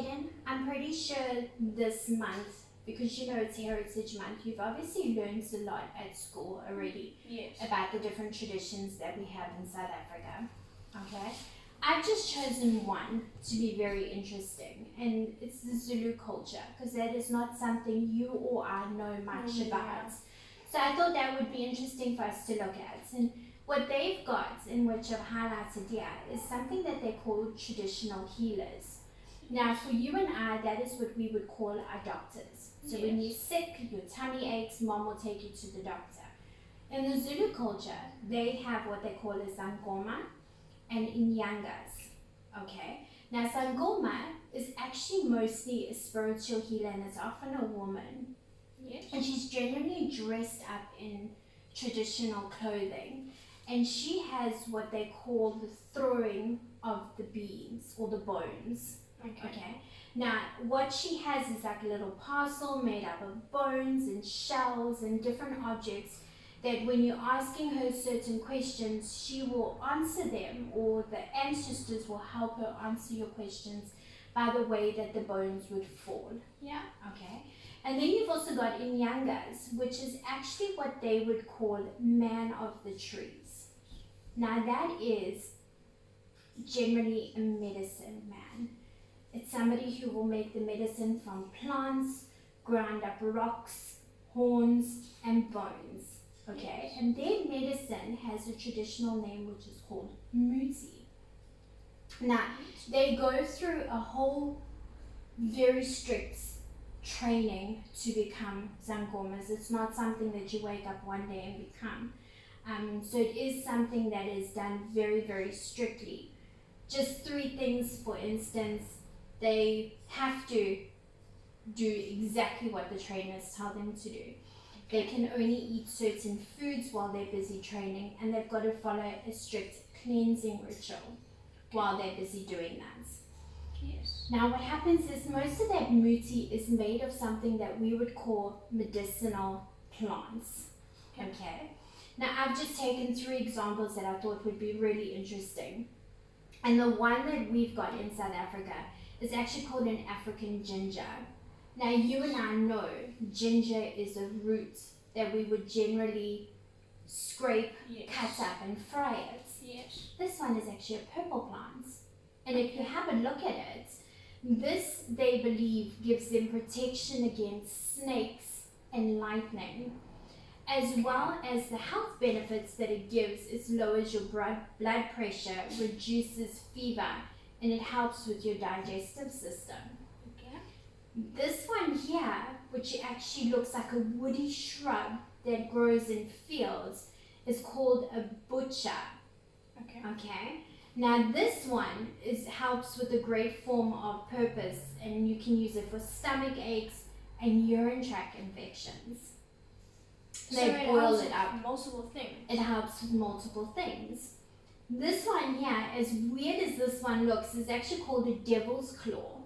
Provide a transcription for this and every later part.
Hayden, I'm pretty sure this month, because you know it's Heritage Month, you've obviously learned a lot at school already. Yes. About the different traditions that we have in South Africa. Okay? I've just chosen one to be very interesting, and it's the Zulu culture, because that is not something you or I know much about. So I thought that would be interesting for us to look at. And what they've got, in which I've highlighted here, is something that they call traditional healers. Now, for you and I, that is what we would call our doctors. So when you're sick, your tummy aches, mom will take you to the doctor. In the Zulu culture, they have what they call a Sangoma and Inyangas. Okay? Now, Sangoma is actually mostly a spiritual healer, and it's often a woman. Yes. And she's generally dressed up in traditional clothing. And she has what they call the throwing of the beings or the bones. Okay. Now, what she has is like a little parcel made up of bones and shells and different objects that when you're asking her certain questions, she will answer them, or the ancestors will help her answer your questions by the way that the bones would fall. Yeah. Okay. And then you've also got Inyangas, which is actually what they would call man of the trees. Now that is generally a medicine man. It's somebody who will make the medicine from plants, ground up rocks, horns, and bones. Okay, and their medicine has a traditional name which is called muti. Now, they go through a whole very strict training to become Zangomas. It's not something that you wake up one day and become. So it is something that is done very, very strictly. Just 3 things, for instance, they have to do exactly what the trainers tell them to do. They can only eat certain foods while they're busy training, and they've got to follow a strict cleansing ritual while they're busy doing that. Yes. Now what happens is most of that muti is made of something that we would call medicinal plants. Okay. Now I've just taken 3 examples that I thought would be really interesting. And the one that we've got in South Africa is actually called an African ginger. Now you and I know ginger is a root that we would generally scrape, cut up and fry it. Yes. This one is actually a purple plant. And if you have a look at it, this they believe gives them protection against snakes and lightning. As well as the health benefits that it gives, it lowers your blood pressure, reduces fever, and it helps with your digestive system. This one here, which actually looks like a woody shrub that grows in fields, is called a butcher. Okay. Now this one helps with a great form of purpose, and you can use it for stomach aches and urine tract infections. They boil it up. Multiple things. It helps with multiple things. This one here, as weird as this one looks, is actually called a devil's claw.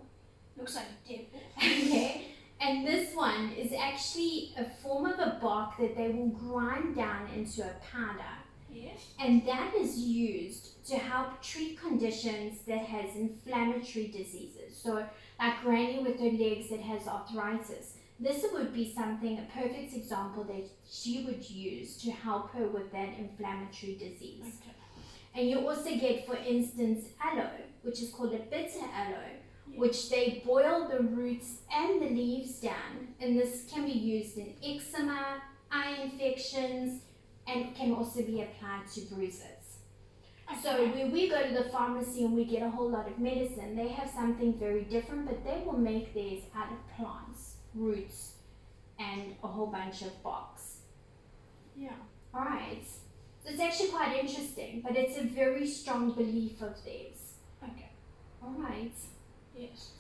Looks like a devil. Okay, and this one is actually a form of a bark that they will grind down into a powder. Yes. And that is used to help treat conditions that has inflammatory diseases. So like Granny with her legs that has arthritis. This would be something, a perfect example that she would use to help her with that inflammatory disease. Okay. And you also get, for instance, aloe, which is called a bitter aloe, which they boil the roots and the leaves down, and this can be used in eczema, eye infections, and can also be applied to bruises. Okay. So when we go to the pharmacy and we get a whole lot of medicine, they have something very different, but they will make theirs out of plants, roots, and a whole bunch of barks. Yeah. Alright, so it's actually quite interesting, but it's a very strong belief of theirs. Okay. Alright. Yes.